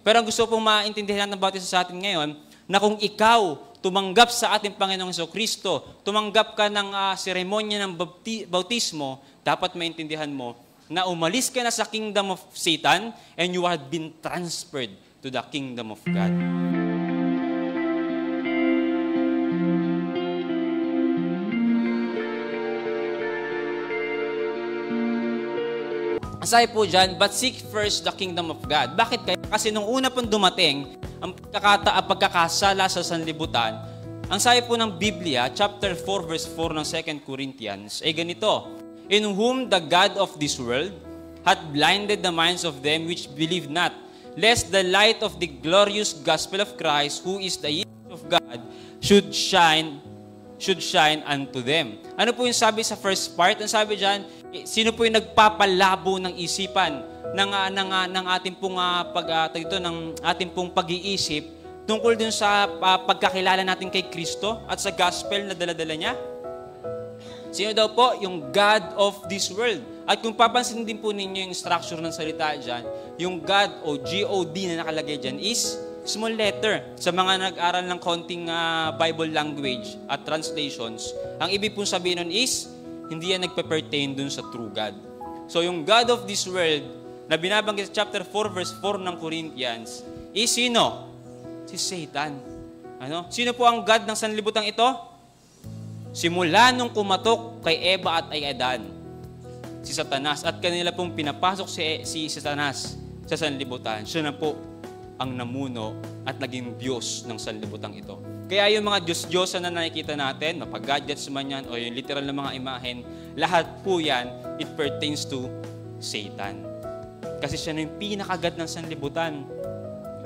Pero ang gusto pong maintindihan ng bawat isa sa atin ngayon, na kung ikaw tumanggap sa ating Panginoong Jesucristo, tumanggap ka ng seremonya ng bautismo, dapat maintindihan mo na umalis ka na sa kingdom of Satan and you have been transferred to the kingdom of God. Sabi po dyan, but seek first the kingdom of God. Bakit kaya? Kasi nung una pong dumating, ang pagkakasala sa sanlibutan, ang sabi po ng Biblia, chapter 4, verse 4 ng 2 Corinthians, ay ganito, in whom the God of this world hath blinded the minds of them which believe not, lest the light of the glorious gospel of Christ, who is the image of God, should shine unto them. Ano po yung sabi sa first part? Ang sabi dyan, sino po yung nagpapalabo ng isipan ng ating pong ng ating pong pag-iisip tungkol dun sa pagkakilala natin kay Kristo at sa gospel na dala-dala niya? Sino daw po? Yung God of this world. At kung papansin din po ninyo yung structure ng salita dyan, yung God o G-O-D na nakalagay dyan is small letter. Sa mga nag-aral ng konting Bible language at translations, ang ibig pong sabihin nun is, hindi yan nagpe-pertain dun sa true God. So yung God of this world, na binabanggit sa chapter 4, verse 4 ng Corinthians, is sino? Si Satan. Ano? Sino po ang God ng sanlibutan ito? Simula nung kumatok kay Eva at ay Adan, si Satanas, at kanila pong pinapasok si Satanas sa sanlibutan. Siya na po ang namuno at naging Diyos ng sanlibutan ito. Kaya yung mga Diyos-Diyosan na nakikita natin, mapag-gadgets man yan, o yung literal na mga imahen, lahat po yan, it pertains to Satan. Kasi siya na yung pinakagat ng sanlibutan.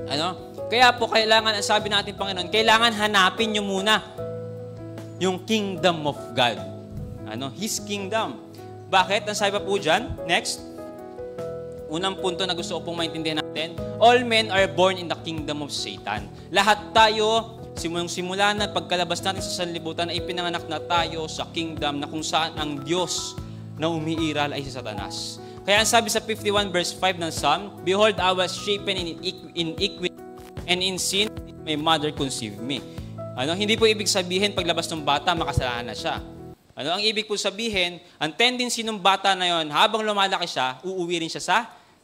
Ano? Kaya po kailangan, ang sabi natin Panginoon, kailangan hanapin nyo muna yung kingdom of God. Ano? His kingdom. Bakit? Ang sabi pa po dyan, next, unang punto na gusto ko pong maintindihan natin, all men are born in the kingdom of Satan. Lahat tayo, simula na pagkalabas natin sa sanlibutan, ay pinanganak na tayo sa kingdom na kung saan ang Diyos na umiiral ay si Satanas. Kaya ang sabi sa 51 verse 5 ng Psalm, behold, I was shapen in iniquity, and in sin my mother conceived me. Ano? Hindi po ibig sabihin paglabas ng bata, makasalanan na siya. Ano? Ang ibig po sabihin, ang tendency ng bata na yon, habang lumalaki siya, uuwi rin siya sa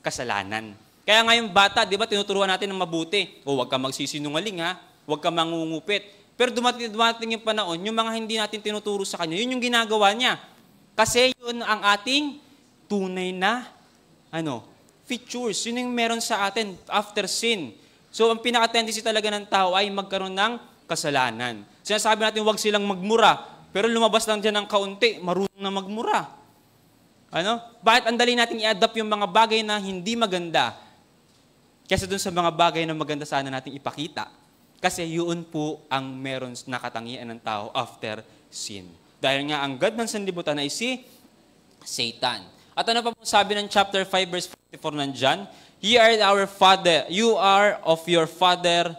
kasalanan. Kaya ngayong bata, di ba, tinuturuan natin ng mabuti. O, huwag ka magsisinungaling ha, huwag ka mangungupit. Pero dumating yung panahon, yung mga hindi natin tinuturo sa kanya, yun yung ginagawa niya. Kasi yun ang ating tunay na features. Yun yung meron sa atin after sin. So, ang pinaka-tendency talaga ng tao ay magkaroon ng kasalanan. Sinasabi natin, huwag silang magmura. Pero lumabas lang dyan ng kaunti, marunong na magmura. Ano? Bakit ang dali natin i-adapt yung mga bagay na hindi maganda kaysa dun sa mga bagay na maganda sana natin ipakita? Kasi yun po ang meron na katangian ng tao after sin. Dahil nga ang God ng sanlibutan ay si Satan. At ano pa po sabi ng chapter 5 verse 44 ng John? Ye are our father, you are of your father,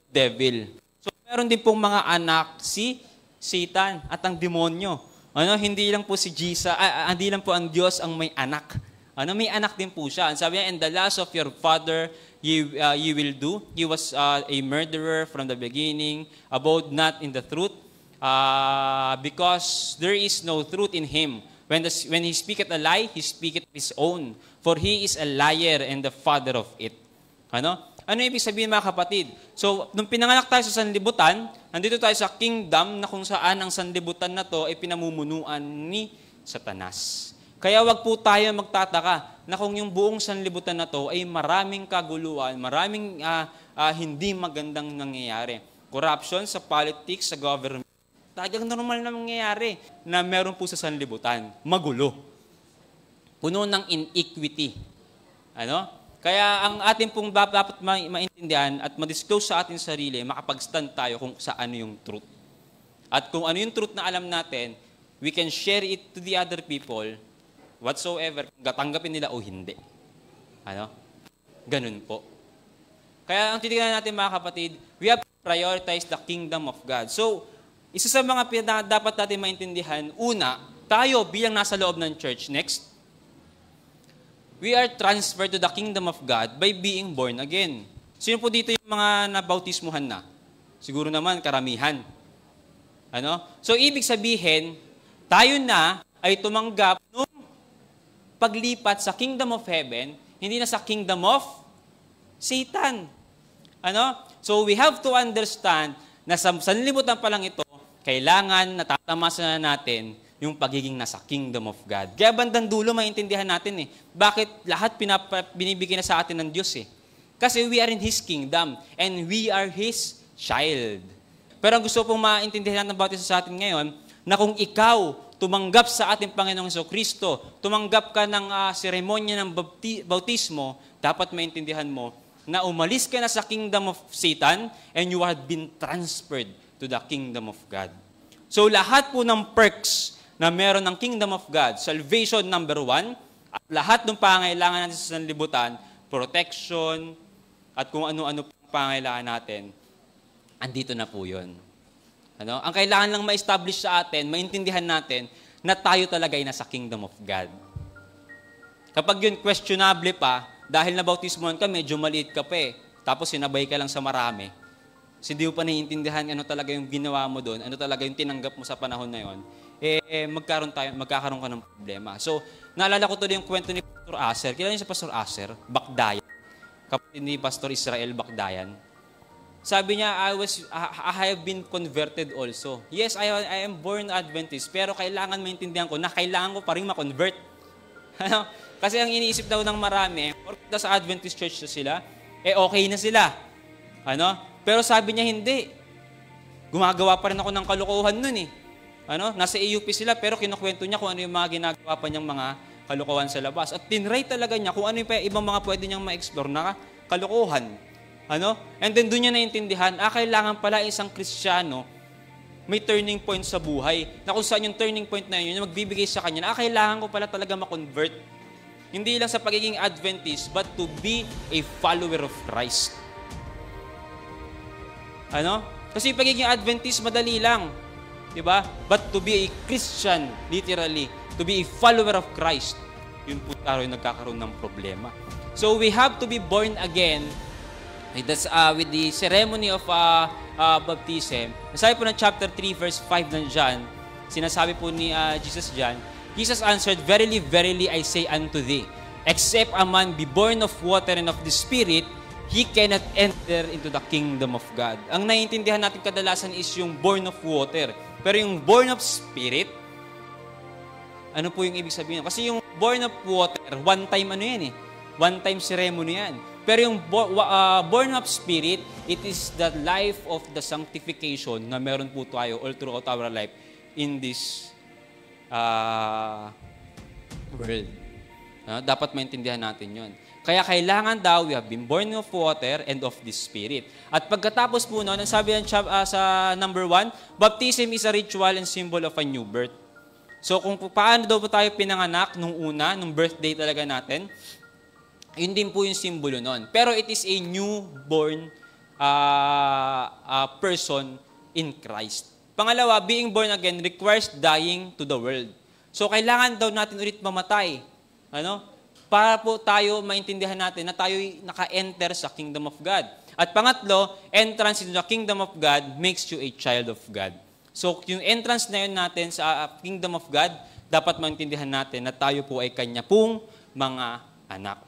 devil. So meron din pong mga anak si Satan at ang demonyo. Ano, hindi lang po si Jesus, hindi lang po ang Diyos ang may anak. Ano, may anak din po siya. Ang sabi niya, and the lust of your father you will do. He was a murderer from the beginning, abode not in the truth, because there is no truth in him. When he speaketh a lie, he speaketh his own. For he is a liar and the father of it. Ano? Ano ibig sabihin mga kapatid? So, nung pinanganak tayo sa sanlibutan, nandito tayo sa kingdom na kung saan ang sanlibutan na to ay pinamumunuan ni Satanas. Kaya wag po tayo magtataka na kung yung buong sanlibutan na to ay maraming kaguluhan, maraming hindi magandang nangyayari. Corruption sa politics, sa government. Talagang normal na mangyayari na meron po sa sanlibutan. Magulo. Puno ng inequity. Ano? Kaya ang ating pong dapat maintindihan at ma-disclose sa ating sarili, makapag-stand tayo kung sa ano yung truth. At kung ano yung truth na alam natin, we can share it to the other people, whatsoever, tanggapin nila o hindi. Ano? Ganun po. Kaya ang titignan natin mga kapatid, we have to prioritize the kingdom of God. So, isa sa mga dapat natin maintindihan, una, tayo bilang nasa loob ng church, next, we are transferred to the kingdom of God by being born again. Sino po dito yung mga nabautismuhan na? Siguro naman, karamihan. Ano? So, ibig sabihin, tayo na ay tumanggap nung paglipat sa kingdom of heaven, hindi na sa kingdom of Satan. Ano? So, we have to understand na sa sanlibutan pa lang ito, kailangan natatamasa na natin yung pagiging nasa kingdom of God. Kaya bandang dulo, maintindihan natin bakit lahat binibigay na sa atin ng Diyos Kasi we are in His kingdom and we are His child. Pero ang gusto pong maintindihan natin about sa atin ngayon, na kung ikaw tumanggap sa ating Panginoong Jesucristo, tumanggap ka ng seremonya ng bautismo, dapat maintindihan mo na umalis ka na sa kingdom of Satan and you have been transferred to the kingdom of God. So lahat po ng perks na meron ng kingdom of God, salvation number 1, at lahat ng pangailangan natin sa sanlibutan, protection, at kung ano-ano pang pangailangan natin, andito na po yun. Ano? Ang kailangan lang ma-establish sa atin, maintindihan natin, na tayo talaga ay nasa kingdom of God. Kapag yun questionable pa, dahil nabautismohan ka, medyo maliit ka pa tapos sinabay ka lang sa marami, hindi mo pa naiintindihan ano talaga yung ginawa mo doon, ano talaga yung tinanggap mo sa panahon na yun, magkakaroon ka ng problema. So, naalala ko tuloy yung kwento ni Pastor Aser. Kilala niyo si Pastor Aser? Bakdayan. Kapatid ni Pastor Israel Bakdayan. Sabi niya, I have been converted also. Yes, I am born Adventist, pero kailangan maintindihan ko na kailangan ko pa rin ma-convert. Kasi ang iniisip daw ng marami, porkita sa Adventist Church na sila, okay na sila. Pero sabi niya, hindi. Gumagawa pa rin ako ng kalokohan nun Nasa AUP sila, pero kinukwento niya kung ano yung mga ginagawa pa niyang mga kalokohan sa labas. At tinry talaga niya kung ano yung ibang mga pwede niyang ma-explore na kalokohan. And then doon niya naintindihan, kailangan pala isang Kristiyano may turning point sa buhay. Na kung saan yung turning point na yun, yung magbibigay sa kanya, kailangan ko pala talaga ma-convert. Hindi lang sa pagiging Adventist, but to be a follower of Christ. Kasi pagiging Adventist, madali lang. Diba? But to be a Christian, literally, to be a follower of Christ, yun po tayo nagkakaroon ng problema. So we have to be born again. That's with the ceremony of baptism. Nasabi po ng chapter 3, verse 5 nandiyan, sinasabi po ni Jesus dyan, Jesus answered, Verily, verily, I say unto thee, except a man be born of water and of the Spirit, he cannot enter into the kingdom of God. Ang naiintindihan natin kadalasan is yung born of water. Pero yung born of Spirit, ano po yung ibig sabihin? Kasi yung born of water, one time one time ceremony yan. Pero yung born of Spirit, it is the life of the sanctification na meron po tayo all throughout our life in this world. Dapat maintindihan natin yun. Kaya kailangan daw, we have been born of water and of the Spirit. At pagkatapos po noon, ang sabi sa number 1, baptism is a ritual and symbol of a new birth. So kung paano daw po tayo pinanganak nung birthday talaga natin, yun din po yung simbolo noon. Pero it is a newborn person in Christ. Pangalawa, being born again requires dying to the world. So kailangan daw natin ulit mamatay. Para po tayo maintindihan natin na tayo naka-enter sa kingdom of God. At pangatlo, entrance into the kingdom of God makes you a child of God. So yung entrance na yun natin sa kingdom of God, dapat maintindihan natin na tayo po ay kanya pong mga anak.